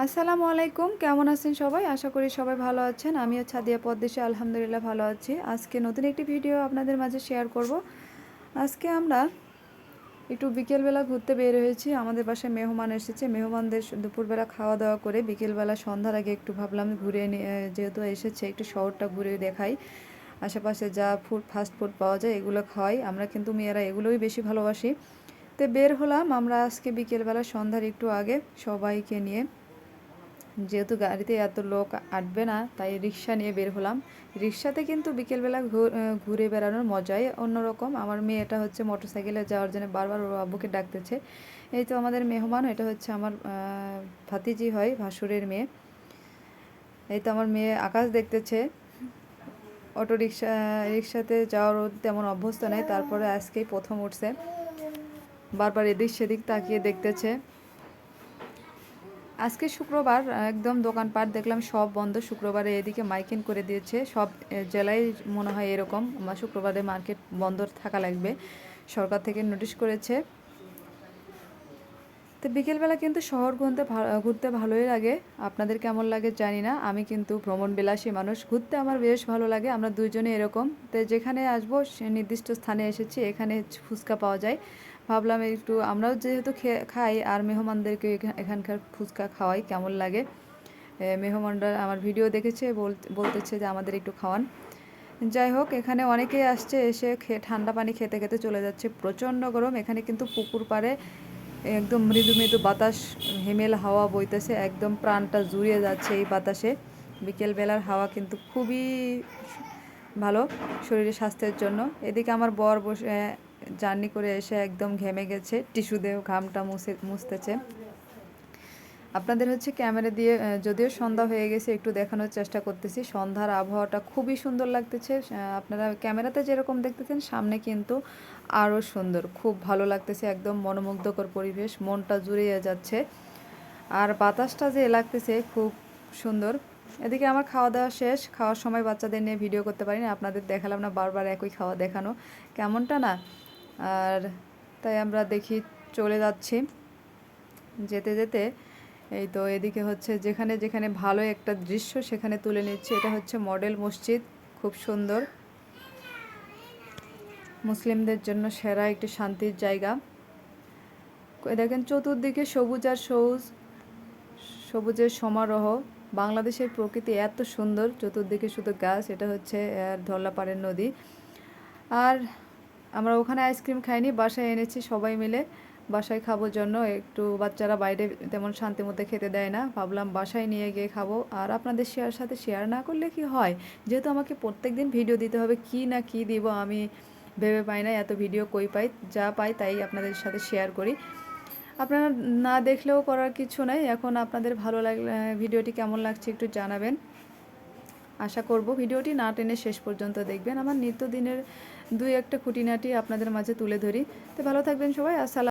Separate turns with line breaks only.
আসসালামু আলাইকুম, কেমন আছেন সবাই? আশা করি সবাই ভালো আছেন। আমিও ছাদিয়া পদ্মেশী আলহামদুলিল্লাহ ভালো আছি। আজকে নতুন একটি ভিডিও আপনাদের মাঝে শেয়ার করব। আজকে আমরা একটু বিকেলবেলা ঘুরতে বের হয়েছি। আমাদের বাসায় মেহমান এসেছে। মেহমানদের দুপুরবেলা খাওয়া দাওয়া করে বিকেলবেলা সন্ধ্যার আগে একটু ভাবলাম ঘুরে যেহেতু এসেছে একটু শহরটা ঘুরে দেখাই। আশেপাশে যা ফাস্ট ফুড পাওয়া যায় এগুলো খাওয়াই। আমরা কিন্তু মেয়েরা এগুলোই বেশি ভালোবাসি। তো বের হলাম আমরা আজকে বিকেলবেলা সন্ধ্যার একটু আগে সবাইকে নিয়ে। যেহেতু গাড়িতে এত লোক আটবে না তাই রিক্সা নিয়ে বের হলাম। রিক্সাতে কিন্তু বিকেলবেলা ঘুরে বেড়ানোর মজাই অন্যরকম। আমার মেয়েটা হচ্ছে মোটরসাইকেলে যাওয়ার জন্য বারবার ওর আব্বুকে ডাকতেছে। এই তো আমাদের মেহমান, এটা হচ্ছে আমার ভাতিজি হয়, ভাসুরের মেয়ে। এই তো আমার মেয়ে আকাশ দেখতেছে। রিক্সাতে যাওয়ার তেমন অভ্যস্ত নেই, তারপরে আজকেই প্রথম উঠছে, বারবার এদিক সেদিক তাকিয়ে দেখতেছে। আজকে শুক্রবার, একদম দোকানপাট দেখলাম সব বন্ধ। শুক্রবারে এদিকে মাইকিং করে দিয়েছে, সব জেলায় মনে হয় এরকম, শুক্রবারে মার্কেট বন্ধ থাকা লাগবে, সরকার থেকে নোটিশ করেছে। তো বিকেলবেলা কিন্তু শহর ঘুরতে ভালোই লাগে। আপনাদের কেমন লাগে জানি না, আমি কিন্তু ভ্রমণ বিলাসী মানুষ, ঘুরতে আমার বেশ ভালো লাগে। আমরা দুইজনে এরকম। তো যেখানে আসবো সে নির্দিষ্ট স্থানে এসেছি, এখানে ফুচকা পাওয়া যায়, ভাবলাম একটু আমরাও যেহেতু খাই আর মেহমানদেরকে এখানকার ফুচকা খাওয়াই, কেমন লাগে। মেহমানরা আমার ভিডিও দেখেছে, বলতেছে যে আমাদের একটু খাওয়ান। যাই হোক, এখানে অনেকেই আসছে, এসে ঠান্ডা পানি খেতে খেতে চলে যাচ্ছে। প্রচণ্ড গরম এখানে, কিন্তু পুকুর পাড়ে একদম মৃদু মৃদু বাতাস, হিমেল হাওয়া বইতেছে, একদম প্রাণটা জুড়িয়ে যাচ্ছে এই বাতাসে। বিকেলবেলার হাওয়া কিন্তু খুবই ভালো শরীরের স্বাস্থ্যের জন্য। এদিকে আমার বর বসে জার্নি করে এসে একদম ঘেমে গেছে, টিস্যু দিয়ে ঘামটা মুছতেছে। আপনাদের হচ্ছে ক্যামেরা দিয়ে যদিও সন্ধ্যা হয়ে গেছে একটু দেখানোর চেষ্টা করতেছি। সন্ধ্যার আবহাওয়াটা খুবই সুন্দর লাগতেছে। আপনারা ক্যামেরাতে যেরকম দেখতেছেন সামনে কিন্তু আরও সুন্দর, খুব ভালো লাগতেছে, একদম মনোমুগ্ধকর পরিবেশ, মনটা জুড়িয়ে যাচ্ছে। আর বাতাসটা যে লাগতেছে খুব সুন্দর। এদিকে আমার খাওয়া দাওয়া শেষ, খাওয়ার সময় বাচ্চাদের নিয়ে ভিডিও করতে পারিনি, আপনাদের দেখালাম না, বারবার একই খাওয়া দেখানো কেমনটা না। আর তাই আমরা দেখি চলে যাচ্ছি। যেতে যেতে এই তো এদিকে হচ্ছে যেখানে যেখানে ভালো একটা দৃশ্য সেখানে তুলে নিচ্ছে। এটা হচ্ছে মডেল মসজিদ, খুব সুন্দর, মুসলিমদের জন্য সেরা একটি শান্তির জায়গা। দেখেন চতুর্দিকে সবুজ আর সবুজের সমারোহ। বাংলাদেশের প্রকৃতি এত সুন্দর, চতুর্দিকে শুধু গাছ। এটা হচ্ছে ধরলাপাড়ের নদী। আর আমরা ওখানে আইসক্রিম খাইনি, বাসায় এনেছি সবাই মিলে, বাসায় খাবো জন্য। একটু বাচ্চারা বাইরে তেমন শান্তি মতো খেতে দেয় না, ভাবলাম বাসায় নিয়ে গিয়ে খাবো। আর আপনাদের সাথে শেয়ার না করলে কি হয়, যেহেতু আমাকে প্রত্যেক দিন ভিডিও দিতে হবে, কি না কি দিব আমি ভেবে পাই না, এত ভিডিও কই পাই, যা পাই তাই আপনাদের সাথে শেয়ার করি। আপনারা না দেখলেও করার কিছু নাই। এখন আপনাদের ভালো লাগলে ভিডিওটি কেমন লাগছে একটু জানাবেন। আশা করব ভিডিওটি না টেনে শেষ পর্যন্ত দেখবেন। আমার নিত্যদিনের দুই একটা খুঁটিনাটি আপনাদের মাঝে তুলে ধরি। তো ভালো থাকবেন সবাই। আসসালাম।